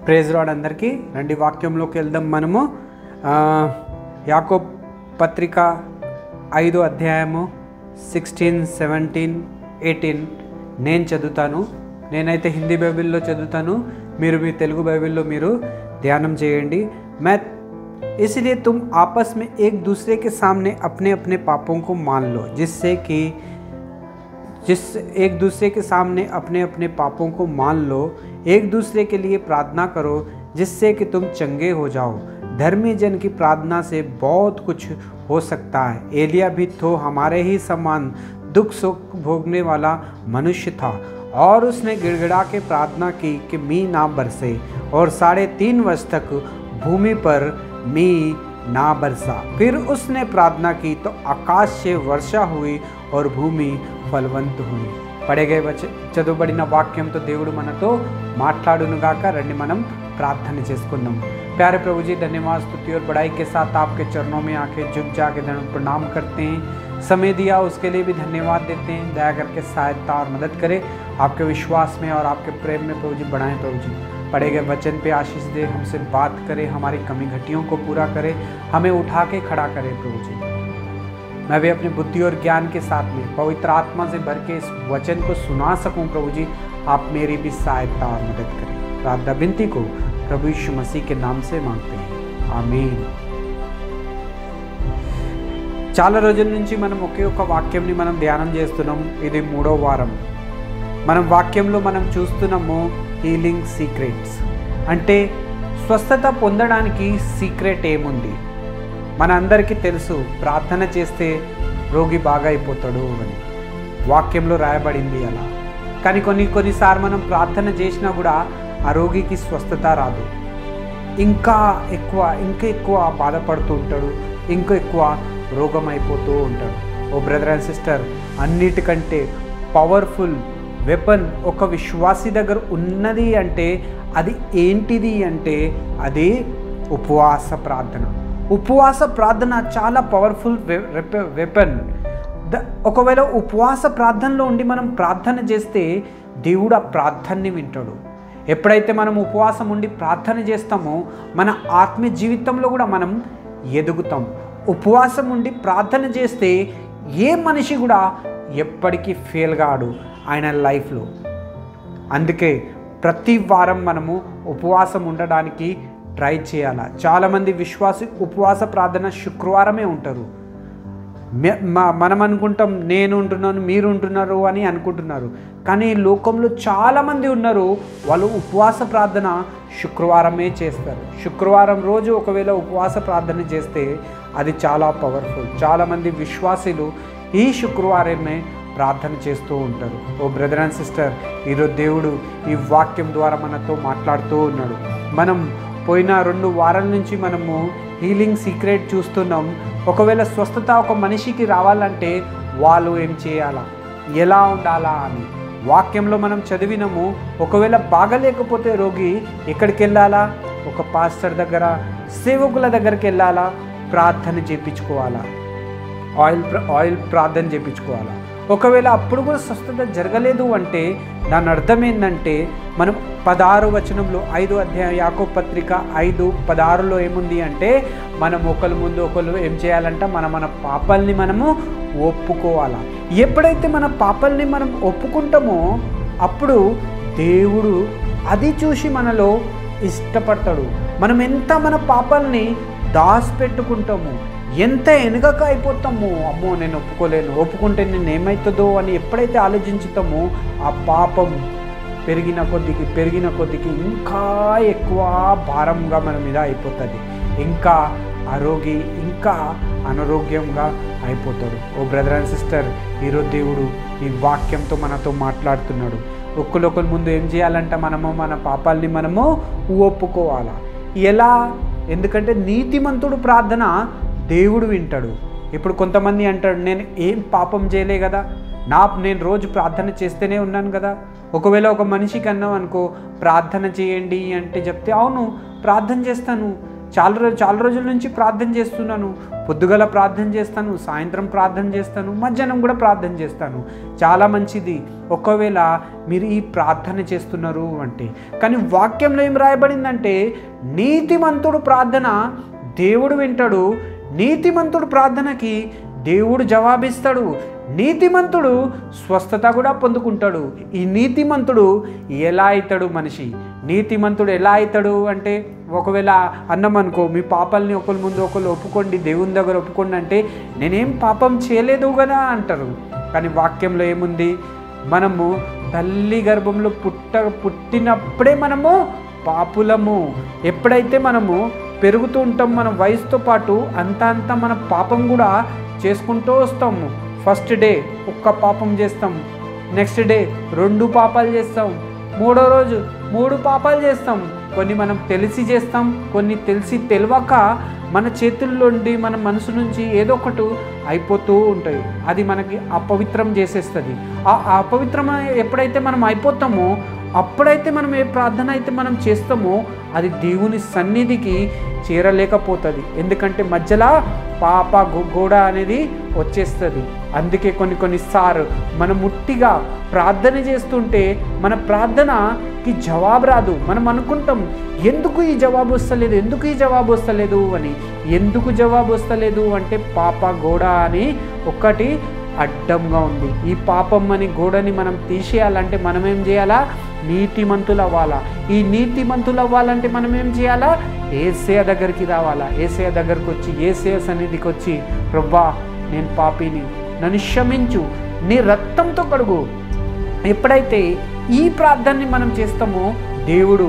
Praise lord అందరికీ. రండి వాక్యంలోకి వెళ్దాం. మనము యాకోబు పత్రిక 5వ అధ్యాయము 16, 17, 18 నేను చదువుతాను. నేనైతే హిందీ బైబిల్లో చదువుతాను, మీరు మీ తెలుగు బైబిల్లో మీరు ధ్యానం చేయండి. इसलिए तुम आपस में एक दूसरे के सामने अपने अपने पापों को मान लो, एक दूसरे के सामने अपने अपने पापों को मान लो, एक दूसरे के लिए प्रार्थना करो जिससे कि तुम चंगे हो जाओ। धर्मी जन की प्रार्थना से बहुत कुछ हो सकता है। एलिया भी तो हमारे ही समान दुख सुख भोगने वाला मनुष्य था, और उसने गिड़गिड़ा के प्रार्थना की कि मींह ना बरसे, और 3.5 वर्ष तक भूमि पर मींह ना बरसा। फिर उसने प्रार्थना की तो आकाश से वर्षा हुई और भूमि फलवंत हुई। పడేగే చదువుబడిన వాక్యంతో దేవుడు మనతో మాట్లాడునుగాక. రండి మనం प्रार्थना చేసుకుందాం. प्यारे प्रभु जी, धन्यवाद स्तुति और बड़ाई के साथ आपके चरणों में आके झुक जाके प्रणाम करते हैं. समय दिया उसके लिए भी धन्यवाद देते हैं. दया करके सहायता और मदद करें, आपके विश्वास में और आपके प्रेम में प्रभु जी बढ़ाएं. प्रभु जी पढ़े गए वचन पे आशीष दे, हमसे बात करे, हमारी कमी घटियों को पूरा करे, हमें उठा के खड़ा करे. प्रभु जी मैं भी अपनी बुद्धि और ज्ञान के साथ में पवित्र आत्मा से भर के इस वचन को सुना सकूं. प्रभु जी आप मेरी भी सहायता और मदद करें. प्रार्थना विनती को प्रभु यीशु मसीह के नाम से मांगते हैं, आमीन. చాలా రోజుల నుంచి మనం ఒకే ఒక వాక్యంని మనం ధ్యానం చేస్తున్నాం. ఇది 3వ వారం. మనం వాక్యంలో మనం చూస్తున్నాము హీలింగ్ సీక్రెట్స్. అంటే స్వస్థత పొందడానికి సీక్రెట్ ఏముంది? మన అందరికీ తెలుసు, ప్రార్థన చేస్తే రోగి బాగా అయిపోతాడు అని వాక్యంలో రాయబడింది అలా. కానీ కొన్నిసార్లు మనం ప్రార్థన చేసినా కూడా ఆ రోగికి స్వస్థత రాదు. ఇంకా ఎక్కువ బాధపడుతూ ఉంటాడు, ఇంకా ఎక్కువ రోగం అయిపోతూ ఉంటాడు. ఓ బ్రదర్ అండ్ సిస్టర్, అన్నిటికంటే పవర్ఫుల్ వెపన్ ఒక విశ్వాసి దగ్గర ఉన్నది అంటే అది ఏంటిది అంటే అది ఉపవాస ప్రార్థన. ఉపవాస ప్రార్థన చాలా పవర్ఫుల్ వెపన్. ఒకవేళ ఉపవాస ప్రార్థనలో ఉండి మనం ప్రార్థన చేస్తే దేవుడు ఆ ప్రార్థనని వింటాడు. ఎప్పుడైతే మనం ఉపవాసం ఉండి ప్రార్థన చేస్తామో మన ఆత్మీయ జీవితంలో కూడా మనం ఎదుగుతాం. ఉపవాసం ఉండి ప్రార్థన చేస్తే ఏ మనిషి కూడా ఎప్పటికీ ఫెయిల్ కాడు ఆయన లైఫ్లో. అందుకే ప్రతి వారం మనము ఉపవాసం ఉండడానికి ట్రై చేయాలి. చాలామంది విశ్వాసి ఉపవాస ప్రార్థన శుక్రవారమే ఉంటారు. మనం అనుకుంటాం నేను ఉంటున్నాను, మీరు ఉంటున్నారు అని అనుకుంటున్నారు. కానీ లోకంలో చాలామంది ఉన్నారు, వాళ్ళు ఉపవాస ప్రార్థన శుక్రవారమే చేస్తారు. శుక్రవారం రోజు ఒకవేళ ఉపవాస ప్రార్థన చేస్తే అది చాలా పవర్ఫుల్. చాలామంది విశ్వాసులు ఈ శుక్రవారమే ప్రార్థన చేస్తూ ఉంటారు. ఓ బ్రదర్ అండ్ సిస్టర్, ఈరోజు దేవుడు ఈ వాక్యం ద్వారా మనతో మాట్లాడుతూ ఉన్నాడు. మనం పోయిన 2 వారాల నుంచి మనము హీలింగ్ సీక్రెట్ చూస్తున్నాం. ఒకవేళ స్వస్థత ఒక మనిషికి రావాలంటే వాళ్ళు ఏం చేయాలా, ఎలా ఉండాలా అని వాక్యంలో మనం చదివినాము. ఒకవేళ బాగలేకపోతే రోగి ఎక్కడికి వెళ్ళాలా? ఒక పాస్టర్ దగ్గర, సేవకుల దగ్గరికి వెళ్ళాలా, ప్రార్థన చేయించుకోవాలా, ఆయిల్ ప్రార్థన చేయించుకోవాలా. ఒకవేళ అప్పుడు కూడా స్వస్థత జరగలేదు అంటే దాని అర్థం ఏంటంటే మనం 16వ వచనంలో 5వ అధ్యాయం యాకోబు పత్రిక 5:16లో ఏముంది అంటే మనం ఒకరి ముందు ఒకరు ఏం చేయాలంట, మన పాపాలని మనము ఒప్పుకోవాలా. ఎప్పుడైతే మన పాపాలని మనం ఒప్పుకుంటామో అప్పుడు దేవుడు అది చూసి మనలో ఇష్టపడతాడు. మనం ఎంత మన పాపాలని దాచిపెట్టుకుంటాము, ఎంత వెనుకక అయిపోతామో, అమ్మో నేను ఒప్పుకుంటే నేను ఏమవుతుందో అని ఎప్పుడైతే ఆలోచించుతామో ఆ పాపం పెరిగిన కొద్దికి ఇంకా ఎక్కువ భారంగా మన మీద అయిపోతుంది. ఇంకా ఆరోగి ఇంకా అనారోగ్యంగా అయిపోతాడు. ఓ బ్రదర్ అండ్ సిస్టర్, ఈరోజు దేవుడు ఈ వాక్యంతో మనతో మాట్లాడుతున్నాడు. ఒకరి ముందు ఏం చేయాలంట, మనము మన పాపాలని మనము ఒప్పుకోవాలా. ఎలా? ఎందుకంటే నీతిమంతుడు ప్రార్థన దేవుడు వింటాడు. ఇప్పుడు కొంతమంది అంటాడు, నేను ఏం పాపం చేయలే కదా, నేను రోజు ప్రార్థన చేస్తూనే ఉన్నాను కదా. ఒకవేళ ఒక మనిషికి అన్నావు అనుకో, ప్రార్థన చేయండి అంటే చెప్తే అవును ప్రార్థన చేస్తాను, చాలా రోజుల నుంచి ప్రార్థన చేస్తున్నాను. పొద్దుగల ప్రార్థన చేస్తాను, సాయంత్రం ప్రార్థన చేస్తాను, మధ్యాహ్నం కూడా ప్రార్థన చేస్తాను. చాలా మంచిది ఒకవేళ మీరు ఈ ప్రార్థన చేస్తున్నారు అంటే. కానీ వాక్యంలో ఏం రాయబడిందంటే నీతిమంతుడు ప్రార్థన దేవుడు వింటాడు, నీతిమంతుడు ప్రార్థనకి దేవుడు జవాబిస్తాడు, నీతిమంతుడు స్వస్థత కూడా పొందుకుంటాడు. ఈ నీతిమంతుడు ఎలా అవుతాడు మనిషి? నీతిమంతుడు ఎలా అవుతాడు అంటే, ఒకవేళ అన్నమనుకో మీ పాపాలని ఒకరి ముందు ఒకరు ఒప్పుకోండి, దేవుని దగ్గర ఒప్పుకోండి అంటే నేనేం పాపం చేయలేదు కదా అంటారు. కానీ వాక్యంలో ఏముంది? మనము తల్లి గర్భంలో పుట్టినప్పుడే మనము పాపులము. ఎప్పుడైతే మనము పెరుగుతూ ఉంటాం మన వయసుతో పాటు అంత మన పాపం కూడా చేసుకుంటూ వస్తాము. ఫస్ట్ డే ఒక్క పాపం చేస్తాం, నెక్స్ట్ డే 2 పాపాలు చేస్తాం, 3వ రోజు 3 పాపాలు చేస్తాం. కొన్ని మనం తెలిసి చేస్తాం, కొన్ని తెలియక మన చేతుల్లోండి మన మనసు నుంచి ఏదో ఒకటి అయిపోతూ ఉంటాయి. అది మనకి అపవిత్రం చేసేస్తుంది. ఆ అపవిత్రం ఎప్పుడైతే మనం అయిపోతామో అప్పుడైతే మనం ఏ ప్రార్థన అయితే మనం చేస్తామో అది దేవుని సన్నిధికి చేరలేకపోతుంది. ఎందుకంటే మధ్యలో పాప గోడ అనేది వచ్చేస్తుంది. అందుకే కొన్నిసార్లు మనం ముట్టిగా ప్రార్థన చేస్తుంటే మన ప్రార్థనకి జవాబు రాదు. మనం అనుకుంటాం ఎందుకు ఈ జవాబు వస్తలేదు అని. ఎందుకు జవాబు వస్తలేదు అంటే పాప గోడ అని ఒకటి అడ్డంగా ఉంది. ఈ పాపం అని గోడని మనం తీసేయాలంటే మనం ఏం చేయాలా? నీతిమంతులు అవ్వాలా. ఈ నీతిమంతులు అవ్వాలంటే మనం ఏం చేయాలా? యేసయ్య దగ్గరికి రావాలా. యేసయ్య దగ్గరికి వచ్చి యేసయ్య సన్నిధికి వచ్చి ప్రభువా నేను పాపిని, నన్ను క్షమించు, నీ రక్తంతో కడుగు. ఎప్పుడైతే ఈ ప్రార్థనని మనం చేస్తామో దేవుడు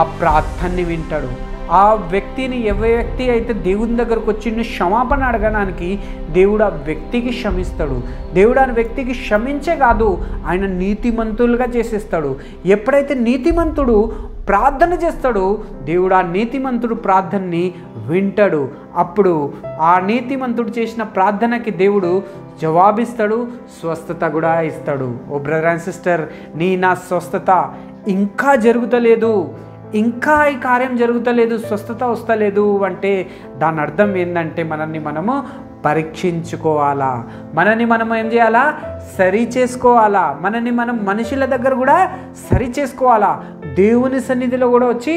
ఆ ప్రార్థనని వింటాడు. ఆ వ్యక్తిని ఏ వ్యక్తి అయితే దేవుని దగ్గరకు వచ్చి క్షమాపణ అడగడానికి దేవుడు ఆ వ్యక్తికి క్షమిస్తాడు. దేవుడు ఆ వ్యక్తికి క్షమించే కాదు, ఆయన నీతిమంతులుగా చేసేస్తాడు. ఎప్పుడైతే నీతిమంతుడు ప్రార్థన చేస్తాడో దేవుడు ఆ నీతిమంతుడు ప్రార్థనని వింటాడు. అప్పుడు ఆ నీతిమంతుడు చేసిన ప్రార్థనకి దేవుడు జవాబిస్తాడు, స్వస్థత కూడా ఇస్తాడు. ఓ బ్రదర్ అండ్ సిస్టర్, నా స్వస్థత ఇంకా జరుగుతలేదు, ఇంకా ఈ కార్యం జరుగుతలేదు, స్వస్థత వస్తలేదు అంటే దాని అర్థం ఏంటంటే మనము పరీక్షించుకోవాలా, మనం ఏం చేయాలా? సరి చేసుకోవాలా. మనం మనుషుల దగ్గర కూడా సరి చేసుకోవాలా, దేవుని సన్నిధిలో కూడా వచ్చి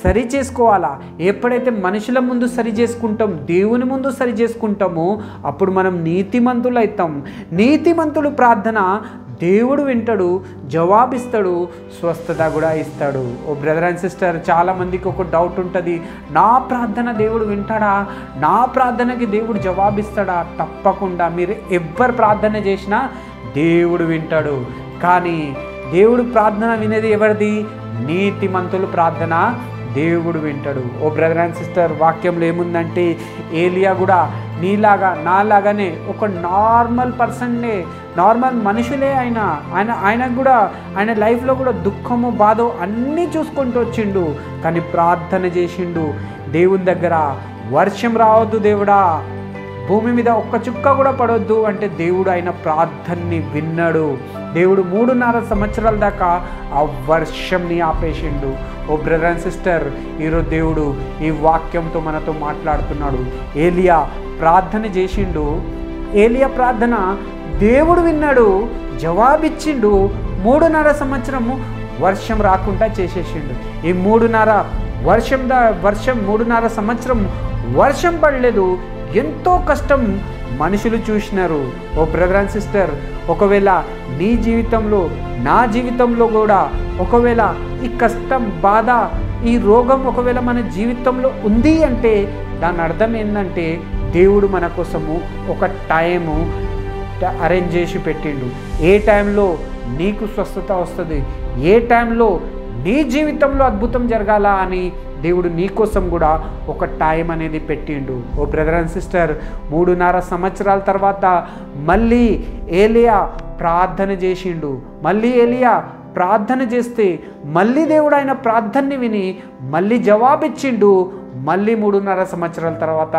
సరి చేసుకోవాలా. ఎప్పుడైతే మనుషుల ముందు సరి చేసుకుంటాం, దేవుని ముందు సరి చేసుకుంటామో అప్పుడు మనం నీతిమంతులు అవుతాం. నీతిమంతుడు ప్రార్థన దేవుడు వింటాడు, జవాబిస్తాడు, స్వస్థత కూడా ఇస్తాడు. ఓ బ్రదర్ అండ్ సిస్టర్, చాలామందికి ఒక డౌట్ ఉంటుంది, నా ప్రార్థన దేవుడు వింటాడా? నా ప్రార్థనకి దేవుడు జవాబిస్తాడా? తప్పకుండా. మీరు ఎవ్వరు ప్రార్థన చేసినా దేవుడు వింటాడు. కానీ దేవుడు ప్రార్థన వినేది ఎవరిది? నీతిమంతులు ప్రార్థన దేవుడు వింటాడు. ఓ బ్రదర్ అండ్ సిస్టర్, వాక్యంలో ఏముందంటే ఏలియా కూడా నీలాగా నాలాగానే ఒక నార్మల్ పర్సన్నే, నార్మల్ మనుషులే. ఆయనకు కూడా ఆయన లైఫ్లో కూడా దుఃఖము బాధ అన్నీ చూసుకుంటూ వచ్చిండు. కానీ ప్రార్థన చేసిండు దేవుని దగ్గర, వర్షం రావద్దు దేవుడా, భూమి మీద ఒక్క చుక్క కూడా పడొద్దు అంటే దేవుడు ఆయన ప్రార్థనని విన్నాడు. దేవుడు 3.5 సంవత్సరాల దాకా ఆ వర్షంని ఆపేసిండు. ఓ బ్రదర్ అండ్ సిస్టర్, ఈరోజు దేవుడు ఈ వాక్యంతో మనతో మాట్లాడుతున్నాడు. ఏలియా ప్రార్థన చేసిండు, ఏలియా ప్రార్థన దేవుడు విన్నాడు, జవాబిచ్చిండు. 3.5 సంవత్సరము వర్షం రాకుండా చేసేసిండు. ఈ 3.5 సంవత్సరం వర్షం పడలేదు. ఎంతో కష్టం మనుషులు చూసినారు. ఓ బ్రదర్ అండ్ సిస్టర్, ఒకవేళ నీ జీవితంలో నా జీవితంలో కూడా ఒకవేళ ఈ కష్టం, బాధ, ఈ రోగం ఒకవేళ మన జీవితంలో ఉంది అంటే దాని అర్థం ఏంటంటే దేవుడు మన కోసము ఒక టైము అరేంజ్ చేసి పెట్టిండు. ఏ టైంలో నీకు స్వస్థత వస్తుంది, ఏ టైంలో నీ జీవితంలో అద్భుతం జరగాల అని దేవుడు నీ కోసం కూడా ఒక టైం అనేది పెట్టిండు. ఓ బ్రదర్ అండ్ సిస్టర్, 3.5 సంవత్సరాల తర్వాత మళ్ళీ ఏలియా ప్రార్థన చేసిండు. మళ్ళీ ఏలియా ప్రార్థన చేస్తే మళ్ళీ దేవుడు ఆయన ప్రార్థనని విని మళ్ళీ జవాబిచ్చిండు. మళ్ళీ 3.5 సంవత్సరాల తర్వాత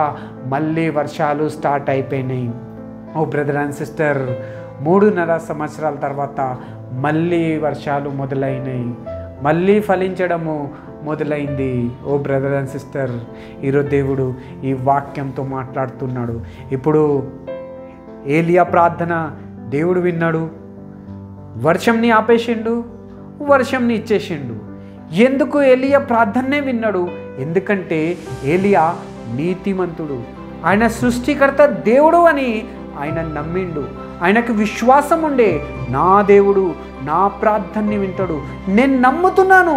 మళ్ళీ వర్షాలు స్టార్ట్ అయిపోయినాయి. ఓ బ్రదర్ అండ్ సిస్టర్, 3.5 సంవత్సరాల తర్వాత మళ్ళీ వర్షాలు మొదలైనాయి. మళ్ళీ ఫలించడము, మొదలైంది. ఓ బ్రదర్ అండ్ సిస్టర్, ఈరోజు దేవుడు ఈ వాక్యంతో మాట్లాడుతున్నాడు. ఇప్పుడు ఏలియా ప్రార్థన దేవుడు విన్నాడు. వర్షంని ఆపేసిండు, వర్షంని ఇచ్చేసిండు. ఎందుకు ఏలియా ప్రార్థనే విన్నాడు? ఎందుకంటే ఏలియా నీతిమంతుడు, ఆయన సృష్టికర్త దేవుడు అని ఆయన నమ్మిండు. ఆయనకు విశ్వాసం ఉండే, నా దేవుడు నా ప్రార్థనని వింటాడు, నేను నమ్ముతున్నాను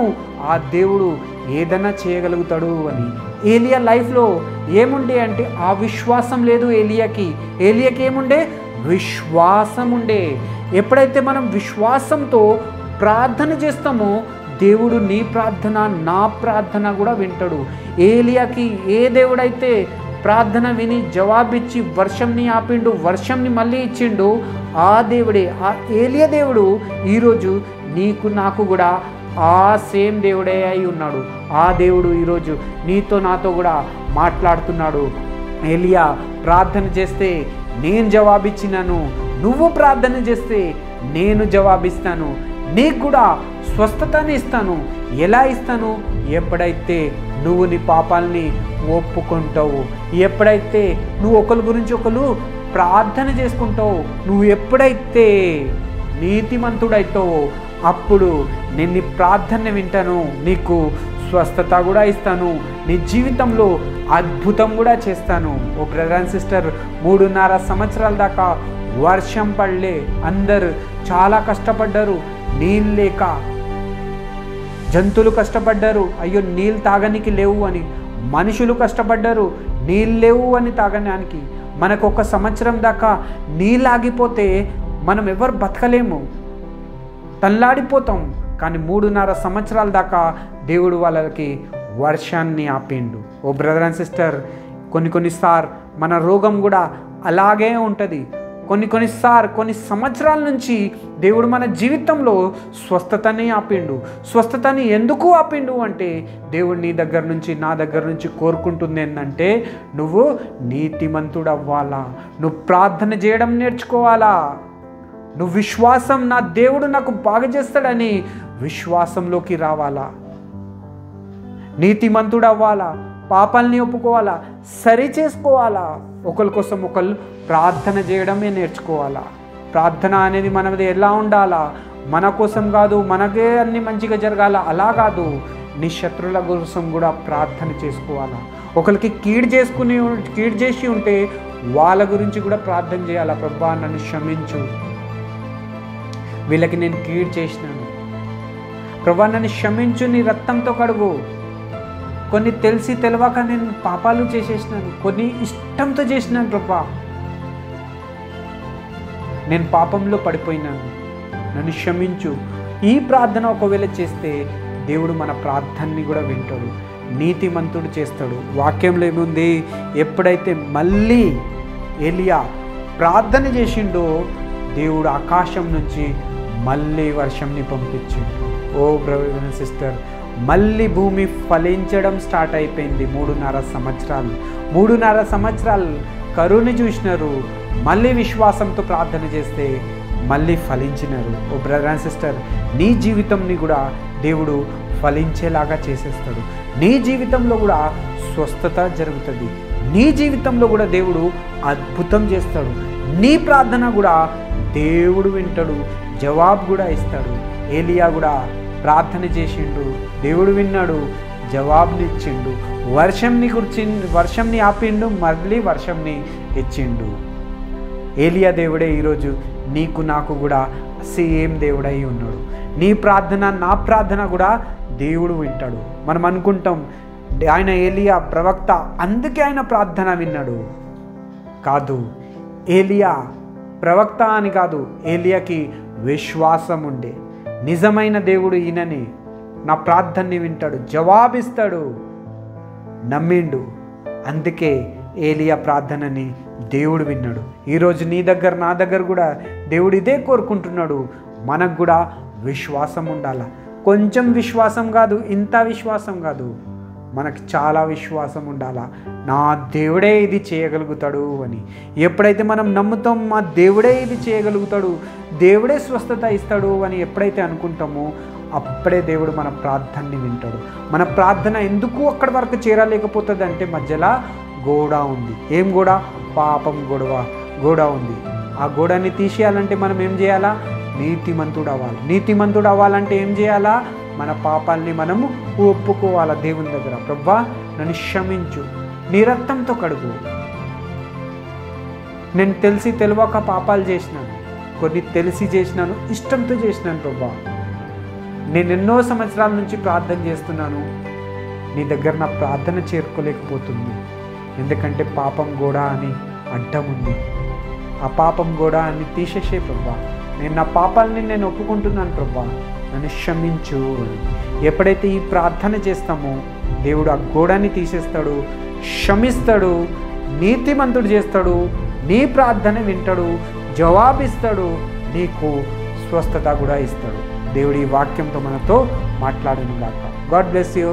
ఆ దేవుడు ఏదైనా చేయగలుగుతాడు అని. ఏలియా లైఫ్లో ఏముండే అంటే ఆ విశ్వాసం లేదు ఏలియాకి. ఏలియాకి ఏముండే? విశ్వాసం ఉండే. ఎప్పుడైతే మనం విశ్వాసంతో ప్రార్థన చేస్తామో దేవుడు నీ ప్రార్థన నా ప్రార్థన కూడా వింటాడు. ఏలియాకి ఏ దేవుడైతే ప్రార్థన విని జవాబిచ్చి వర్షంని ఆపిండు, వర్షంని మళ్ళీ ఇచ్చిండు, ఆ దేవుడే, ఆ ఏలియా దేవుడు ఈరోజు నీకు నాకు కూడా ఆ సేమ్ దేవుడే అయి ఉన్నాడు. ఆ దేవుడు ఈరోజు నీతో నాతో కూడా మాట్లాడుతున్నాడు. ఏలియా ప్రార్థన చేస్తే నేను జవాబిచ్చినాను, నువ్వు ప్రార్థన చేస్తే నేను జవాబిస్తాను, నీకు కూడా స్వస్థతని ఇస్తాను. ఎలా ఇస్తాను? ఎప్పుడైతే నువ్వు నీ పాపాలని ఒప్పుకుంటావు, ఎప్పుడైతే నువ్వు ఒకరి గురించి ఒకరు ప్రార్థన చేసుకుంటావు, నువ్వు ఎప్పుడైతే నీతిమంతుడైతావో అప్పుడు నేను నీ ప్రార్థన వింటాను, నీకు స్వస్థత కూడా ఇస్తాను, నీ జీవితంలో అద్భుతం కూడా చేస్తాను. ఓ బ్రదర్ అండ్ సిస్టర్, 3.5 సంవత్సరాల దాకా వర్షం పడలే. అందరు చాలా కష్టపడ్డారు, నీళ్ళు లేక. జంతువులు కష్టపడ్డారు, అయ్యో నీళ్ళు తాగడానికి లేవు అని. మనుషులు కష్టపడ్డారు, నీళ్ళు లేవు అని తాగడానికి. మనకు 1 సంవత్సరం దాకా నీళ్ళు ఆగిపోతే మనం ఎవరు బతకలేము, తల్లాడిపోతాం. కానీ 3.5 సంవత్సరాల దాకా దేవుడు వాళ్ళకి వర్షాన్ని ఆపిండు. ఓ బ్రదర్ అండ్ సిస్టర్, కొన్నిసార్లు మన రోగం కూడా అలాగే ఉంటుంది. కొన్ని సంవత్సరాల నుంచి దేవుడు మన జీవితంలో స్వస్థతని ఆపిండు. స్వస్థతని ఎందుకు ఆపిండు అంటే దేవుడు నీ దగ్గర నుంచి నా దగ్గర నుంచి కోరుకుంటుంది ఏంటంటే నువ్వు నీతిమంతుడు అవ్వాలా, నువ్వు ప్రార్థన చేయడం నేర్చుకోవాలా, నువ్వు విశ్వాసం, నా దేవుడు నాకు బాగా చేస్తాడని విశ్వాసంలోకి రావాలా, నీతిమంతుడు అవ్వాలా, పాపాలని ఒప్పుకోవాలా, సరి చేసుకోవాలా, ఒకరి కోసం ఒకరు ప్రార్థన చేయడమే నేర్చుకోవాలా. ప్రార్థన అనేది మనది ఎలా ఉండాలా? మన కోసం కాదు, మనకే అన్ని మంచిగా జరగాల అలా కాదు. నీ శత్రువుల కోసం కూడా ప్రార్థన చేసుకోవాలా. ఒకరికి కీడు చేసి ఉంటే వాళ్ళ గురించి కూడా ప్రార్థన చేయాలా. ప్రభువా నన్ను క్షమించు, వీళ్ళకి నేను కీడు చేసినాను, ప్రభువా నన్ను క్షమించు, నీ రక్తంతో కడుగు. కొన్ని తెలిసి తెలియక నేను పాపాలు చేసేసినాను, కొన్ని ఇష్టంతో చేసినాను ప్రభువా, నేను పాపంలో పడిపోయినాను, నన్ను క్షమించు. ఈ ప్రార్థన ఒకవేళ చేస్తే దేవుడు మన ప్రార్థనని కూడా వింటాడు, నీతిమంతుడు చేస్తాడు. వాక్యంలో ఏముంది? ఎప్పుడైతే మళ్ళీ ఏలియా ప్రార్థన చేసిండో దేవుడు ఆకాశం నుంచి మళ్ళీ వర్షంని పంపించిండు. ఓ బ్రదర్ అండ్ సిస్టర్, మళ్ళీ భూమి ఫలించడం స్టార్ట్ అయిపోయింది. 3.5 సంవత్సరాలు కరువుని చూసినారు, మళ్ళీ విశ్వాసంతో ప్రార్థన చేస్తే మళ్ళీ ఫలించినారు. ఓ బ్రదర్ అండ్ సిస్టర్, నీ జీవితంని కూడా దేవుడు ఫలించేలాగా చేసేస్తాడు. నీ జీవితంలో కూడా స్వస్థత జరుగుతుంది, నీ జీవితంలో కూడా దేవుడు అద్భుతం చేస్తాడు. నీ ప్రార్థన కూడా దేవుడు వింటాడు, జవాబు కూడా ఇస్తాడు. ఏలియా కూడా ప్రార్థన చేసిండు, దేవుడు విన్నాడు, జవాబునిచ్చిండు. వర్షంని ఆపిండు, మళ్ళీ వర్షంని ఇచ్చిండు. ఏలియా దేవుడే ఈరోజు నీకు నాకు కూడా సేమ్ దేవుడై ఉన్నాడు. నీ ప్రార్థన నా ప్రార్థన కూడా దేవుడు వింటాడు. మనం అనుకుంటాం ఆయన ఏలియా ప్రవక్త అందుకే ఆయన ప్రార్థన విన్నాడు. కాదు, ఏలియా ప్రవక్త అని కాదు, ఏలియాకి విశ్వాసం ఉండే. నిజమైన దేవుడు ఈయనని, నా ప్రార్థనని వింటాడు, జవాబిస్తాడు, నమ్మిండు. అందుకే ఏలియా ప్రార్థనని దేవుడు విన్నాడు. ఈరోజు నీ దగ్గర నా దగ్గర కూడా దేవుడు ఇదే కోరుకుంటున్నాడు. మనకు కూడా విశ్వాసం ఉండాలి. కొంచెం విశ్వాసం కాదు, ఇంత విశ్వాసం కాదు, మనకు చాలా విశ్వాసం ఉండాలా. నా దేవుడే ఇది చేయగలుగుతాడు అని. ఎప్పుడైతే మనం నమ్ముతాం మా దేవుడే ఇది చేయగలుగుతాడు, దేవుడే స్వస్థత ఇస్తాడు అని ఎప్పుడైతే అనుకుంటామో అప్పుడే దేవుడు మన ప్రార్థనని వింటాడు. మన ప్రార్థన ఎందుకు అక్కడి వరకు చేరలేకపోతుంది అంటే మధ్యలో గోడ ఉంది. ఏం గోడ? పాపం గోడ ఉంది. ఆ గోడని తీసేయాలంటే మనం ఏం చేయాలా? నీతిమంతుడు అవ్వాలి. నీతిమంతుడు అవ్వాలంటే ఏం చేయాలా? మన పాపాలని మనము ఒప్పుకోవాలా దేవుని దగ్గర. ప్రభువా నన్ను క్షమించు, నీ రక్తంతో కడుగు. నేను తెలిసి తెలియక పాపాలు చేసినాను, కొన్ని తెలిసి చేసినాను, ఇష్టంతో చేసినాను ప్రభువా. నేను ఎన్నో సంవత్సరాల నుంచి ప్రార్థన చేస్తున్నాను, నీ దగ్గర నా ప్రార్థన చేరుకోలేకపోతుంది. ఎందుకంటే పాపం గోడ అని అడ్డం ఉంది. ఆ పాపం గోడ అని తీసేసే ప్రభువా. నేను నా పాపాలని నేను ఒప్పుకుంటున్నాను ప్రభువా, నన్ను క్షమించు. ఎప్పుడైతే ఈ ప్రార్థన చేస్తామో దేవుడు ఆ గోడని తీసేస్తాడు, క్షమిస్తాడు, నీతిమంతుడు చేస్తాడు, నీ ప్రార్థన వింటాడు, జవాబిస్తాడు, నీకు స్వస్థత కూడా ఇస్తాడు. దేవుడి ఈ వాక్యంతో మనతో మాట్లాడను గాక. God bless you.